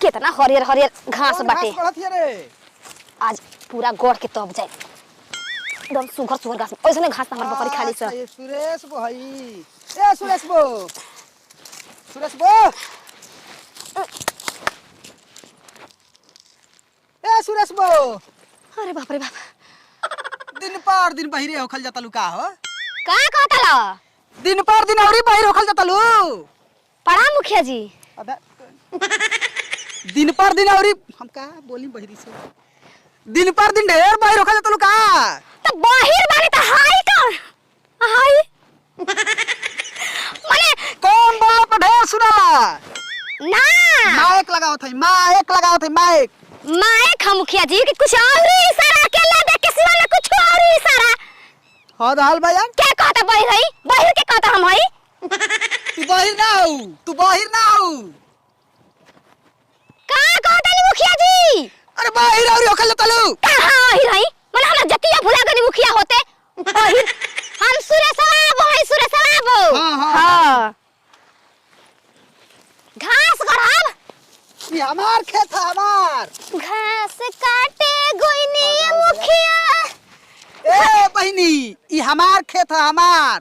कितना हरियर हरियर घास बाटे। रे आज पूरा गोड़ के तब जाए एकदम सुगर सुगर घास ओइसने घास हमर बकरी खाली छ। ये सुरेश भाई ए सुरेश बो ए सुरेश बो। अरे बाप रे बाप दिन पर दिन बहिरे होखल जाता लू का हो का कहता ला दिन पर दिन औरी बहिरे होखल जाता लू पड़ा मुखिया जी। अबे दिन पर दिन औरी हम का बोली बहिरी से दिन पर दिन ढेर बहिरे होखल जाता लू का तो बाहिर बानी त हाई कौन हाई माने कौन बाप ढेर सुनाला ना माइक लगाओ थे माइक माइक हम मुखिया जी कि कुछ और इशारा अकेला देख के सिवा में कुछ और इशारा हां हाल भैया क्या कहता बाहिर के कहता हम हई तू बाहिर ना हो का कहता नी मुखिया जी। अरे बाहिर औरी होखल जाता लू कहां बाहिर हई माने हमरा जतिया भुला गनी मुखिया होते बाहिर हम सुरेश बाबू हां घास गढ़ब ये हमार खेत है हमार घास काटे गोइनी मुखिया। ए बहिनी ये हमार खेत है हमार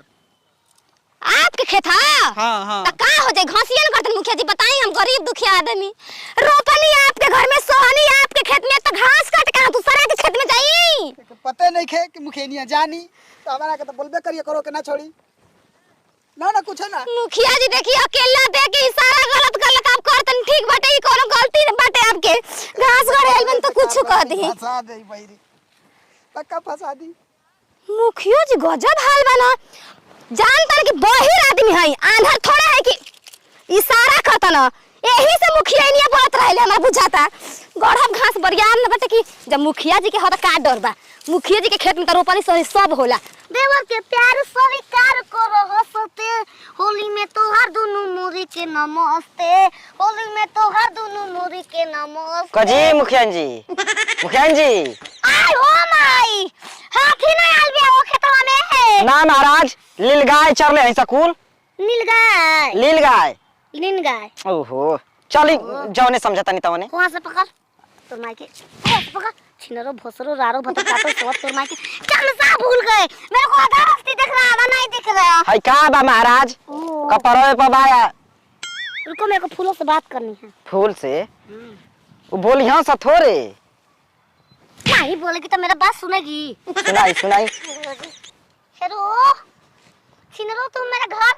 आपके खेत है हां त का हो जाए घासियन करतन मुखिया जी बताई हम गरीब दुखिया आदमी रोपनी आपके घर में सोहनी आपके खेत में तो घास काट के दूसरा के खेत में जाई पते नहीं खे कि मुखिया जानी तो हमारा के तो बोलबे करिए करो के ना छोड़ी ना कुछ है ना मुखिया जी देखिए अकेला दे के इशारा गलत आप करतन ठीक बाटे ई कोनो गलती बाटे आपके घास गड़ेल में तो कुछ कह दी फंसा दे बहिरी पक्का फंसा दी। मुखिया जी गजब हाल बना जानतर कि बाहिर आदमी है आंधर थोड़ा है कि इशारा करता ना यही से मुखिया नहीं बोलत रहले हमरा बुझाता गढ़ब घास बरियान न बटे कि जब मुखिया जी के होता का डर बा मुखिया जी के खेत में त रोपनी सही सब होला देवर के प्यार स्वीकार करो हंसते होली में तोहार दुनु मोरी के नमस्ते होली में तोहार दुनु मोरी के नमस्ते कजी मुखिया जी आई हो माई हाथी ना आल बिया ओ खेतवा में है ना महाराज लील गाय चरले है सकूल नील गाय ओहो चली जौने समझता नहीं तवने वहां से पकड़ तोर माई के पकड़ छिनरो भोसरो रारो भतो काटो सब तोर माई के चल सा भूल गए मेरे को आधा रास्ते दिख रहा था नहीं दिख रहा है का बा महाराज कपड़वे पे बाया रुको मेरे को फूलों से बात करनी है फूल से वो बोली हां सा थोड़े नहीं बोलेगी तो मेरा बात सुनेगी सुनाई हेलो छिनरो तुम मेरा घर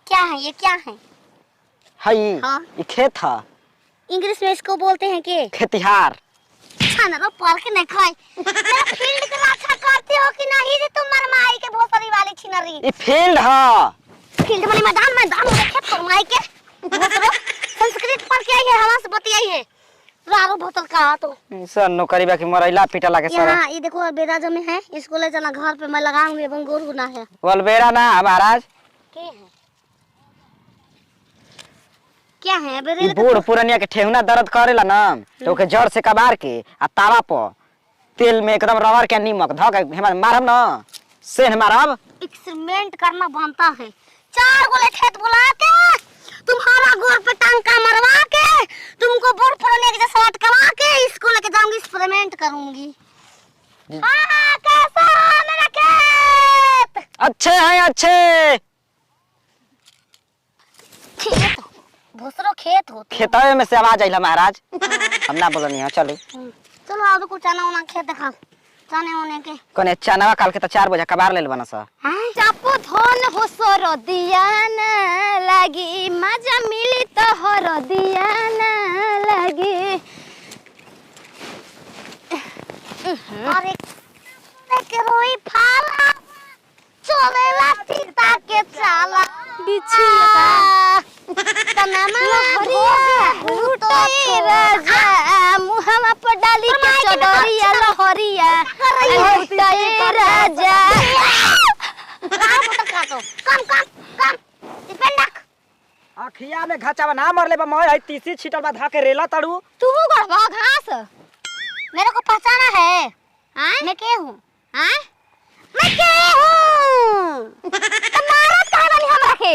क्या है ये क्या है हाँ? ये खेत था इंग्लिश में इसको बोलते हैं कि खेतिहार छानरो पढ़ के नहीं खाई मेरा फील्ड के अच्छा करते हो कि नहीं जे तुम मरमाई के भोसरी वाली छिनरी ये फील्ड है फील्ड वाली मैदान में खेत फरमाई के भोसरो संस्कृत पढ़ के आई है हवा से बतियाई है रारो भोतल का तो सर नौकरी बाकी मरैला पीटला के सर हां ये देखो बेरा जमे है इसको ले चला घर पे मैं लगाऊंगी एवं गोर गुना है वलबेरा ना महाराज के है क्या है बेरे बूढ़ पुरनिया के ठेहुना दर्द करेला ना तो के जड़ से कबार के आ तावा पर तेल में एकदम रगड़ के नीमक ध के हम मारब ना सेन मारब एक्सपेरिमेंट करना बनता है 4 गोले खेत बुला के तुम्हारा गोर पे टांका मरवा के तुमको बूढ़ पुरनिया के जैसा लटकवा के इसको लेके जाऊंगी एक्सपेरिमेंट करूंगी। हां कैसा मेरा खेत अच्छे हैं अच्छे खेत भोसरो खेत होते खेतवे में से आवाज आइला महाराज हम ना बोलनी है चलो चलो आदो को चना उना खेत देखा जाने होने के कने चनावा काल के त 4 बजे कबार लेल बना सा चापो धन हो सर दिया ना लगी मजा मिली तो हर दिया ना लगी अरे के रोई फाला चलेला सीता के चाला बिछिया तनामा हरिया लुटे राजा मुहावा पर डाली के चदरिया लहरिया लुटे राजा काटो कम डिपेंडक अखिया में घचावा ना मरले बा मैं आई तीसी छिटल बा धा के रेला तड़ू तू गड़वा घास मेरे को पहचाना है हां मैं के हूं हां मैं के हूं तुम्हारा का बनी हमरा के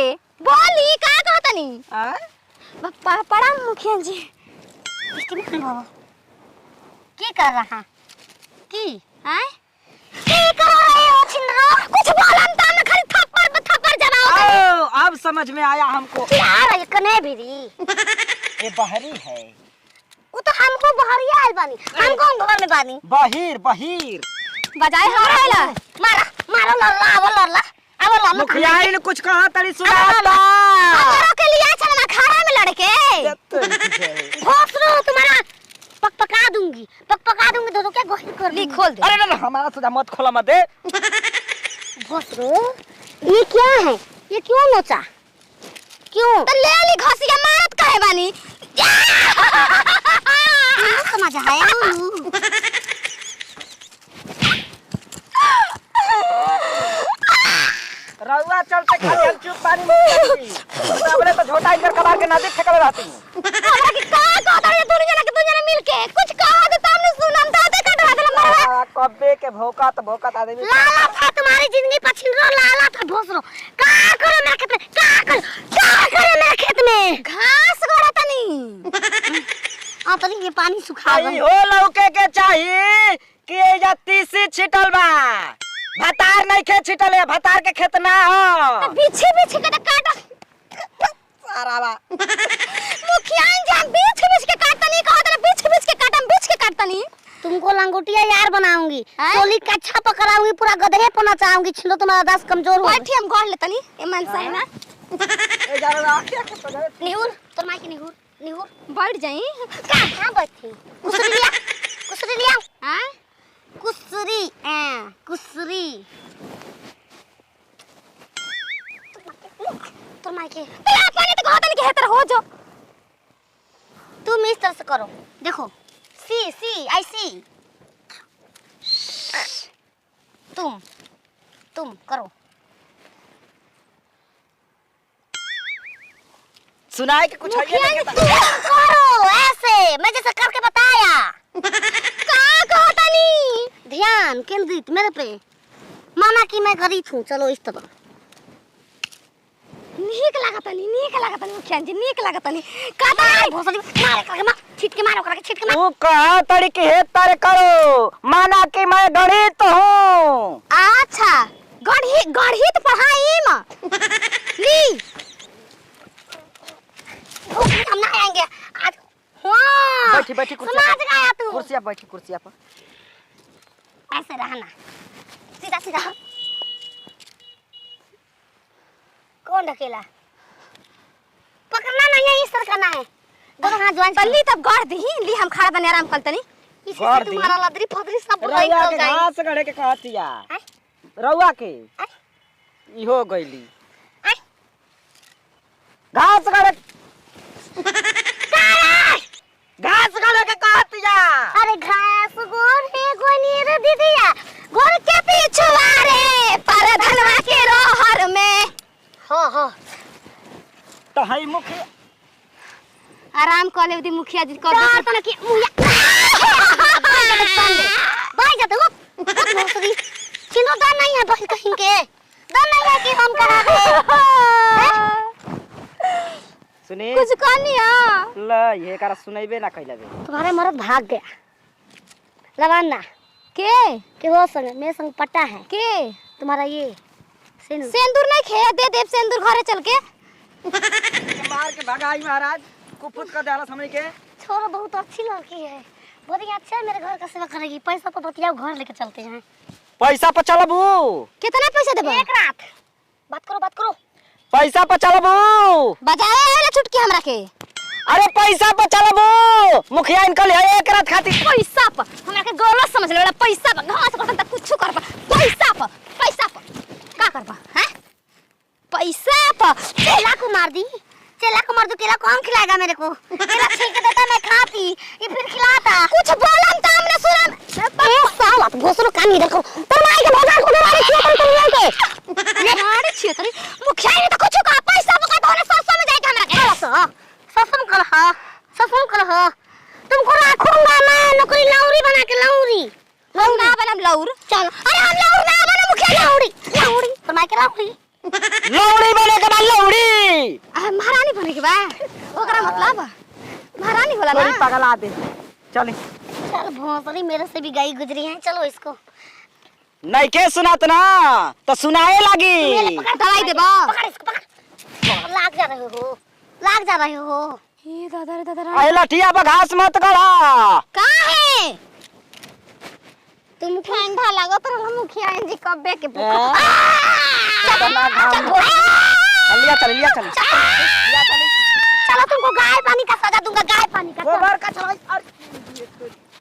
बोली का कहतनी आ पड़ा मुखिया जी की कर रहा की हैं की कर रहे हो छिंदरो? कुछ बोलन त हम खाली थप्पड़ पे थप्पड़ जवाब। ओ अब समझ में आया हमको। यार ये कने भिरी ये बहरी है। वो तो हमको बहरिया आइल बानी, हम कौन घर में बानी? बहिर बहिर बजाए हराइला मारा मारो लल्ला अब लल्ला मुखिया ने कुछ कहा तड़ी सुना हमरो के लिए चल ना खाड़ा में लड़के घोसरो तुम्हारा पकपका दूंगी तो क्या गोहिर कर ली खोल दे। अरे ना हमारा सुधा मत खोला मत दे। घोसरो ये क्या है? ये क्यों नोचा? क्यों? तो ले ली घसिया मारत काहे बानी? समझ आया रउआ चलते खाली हम चुप पानी में हमरे तो झोटा इधर कबार के नदी फेंकले रहती। हमरा की का कहता है तू जना मिलके कुछ कहा दे हमने सुनम दादे कटवा दे मरवा। कब्बे के भौकात आदमी लाला था तुम्हारी जिंदगी पछिलो लाला था भोसरो का करे मेरे खेत में का करे मेरे खेत में घास गड़ा तनी आ तनी ये पानी सुखा आई हो लौके के चाहिए कि एजा तीसी छिटल बा भतार नहीं खे छिटल है भतार के खेत ना हो बीछे के काट सारा बा मुखिया जान बीछ के काटतनी कहत बीछ के काटतनी। तुमको लंगोटिया यार बनाऊंगी, हैं? टोली का अच्छा पकड़ाऊंगी, पूरा गधे पना चाहूंगी, छिलो तुम्हारा दस कमजोर हो बैठी हम गढ़ लेतनी ए मन सही ना ए जा रहा क्या कर तो निहुर तोर माई के निहुर बैठ जाई कहां बैठी कुसरी लिया हां कुसरी तोर माई के तेरा पानी तो कहतनी के हेतर हो जो तुम इस तरह से करो, देखो सी आई सी तुम करो सुनाए कि कुछ है नहीं तुम करो ऐसे मैं जैसे करके बताया। का कहतनी ध्यान केंद्रित मेरे पे, माना कि मैं गरीब हूँ, चलो इस तरह नीक लागतनी मुखिया जी नीक लागतनी कहता भोसड़ी मारे करके मार छिटके मारो करके छिटके मार। तू कहा तड़ी के हेत तारे करो माना कि मैं गणित हूँ। अच्छा गढ़ित पढ़ाई म ली हम ना आएंगे आज। हाँ बैठी समझ गया तू, कुर्सिया पर ऐसे रहना सीधा कौन ढकेला पकड़ना नहीं है, इस तरह करना है, दोनों हाथ ज्वाइन तल्ली तब गढ़ दही ली हम खड़ा बने आराम करतनी इससे तुम्हारा लदरी फदरी सब बुलाई रउआ कर के जाए। घास गड़े के कहतिया हैं? रउआ के हैं? इहो गइली हैं? घास गड़े के कहतिया। अरे घास गोर है गोनी रे दीदिया गोर के पिछुआरे पर धनवा के रोहर में हो तो हई मुखिया आराम कर ले दी मुखिया जी कर चार तना की मुया भाई जाते हो भोसड़ी किनो दान नहीं है भाई कहीं के दान नहीं है कि हम करा दे सुनी कुछ कहनिया ल ये करा सुनैबे ना कैला बे तुम्हारे मर्द भाग गया लवाना के वो संग मेरे संग पट्टा है के तुम्हारा ये सिंदूर नहीं खे दे देव सिंदूर घरे चल के मार के भगाई महाराज कुपुत कर देला हमनी के। छोरो बहुत अच्छी लड़की है, बहुत ही अच्छा है, मेरे घर का सेवा करेगी, पैसा पर बतियाओ घर लेके चलते हैं। पैसा पर चलबू कितना पैसा देबो एक रात बात करो पैसा पर चलबू बजाए वाला छुटकी हमरा के अरे पैसा पर चलबू मुखिया इनकल है एक रात खातिर पैसा पर हमरा के गलत समझ ले वाला पैसा पर घास करत त कुछ करबा पैसा पर का करबा हैं पैसा पर चेला को मार दी केला कौन खिलाएगा मेरे को? केला छील के देता मैं खाती, ये फिर खिलाता। कुछ बोलम त हमने सुनम ए साला भोसरो कानी देखो तर माई के भगा को मारे छियो तुम ले के मारे छियो तरी मुखिया ने त कुछ का पैसा पर का होने 700 में जाएगा हमरा के ससुम कर हा तुमको रखूंगा मैं नौकरी लौरी बना के लौरी ना बनम लौर चल अरे हम लौर ना बनम मुखिया लौरी तर माई के लौरी लौड़ी बने के बाद लौड़ी महारानी बने के बा ओकरा मतलब भरा नहीं होला थोड़ी ना पगला दे चल चल भोसड़ी मेरे से भी गाय गुजरी है चलो इसको नहीं के सुनात ना तो सुनाए लगी दवाई देबा पकड़ इसको पकड़ लाग जा रहे हो ये दादा रे दादा अरे लठिया पर घास मत गड़ा का है तुम ठंडा लागत रहल मुखिया जी कब्बे के इतना घाम लिया चल चलो तुमको गाय पानी का सजा दूंगा गाय पानी का गोबर का चलो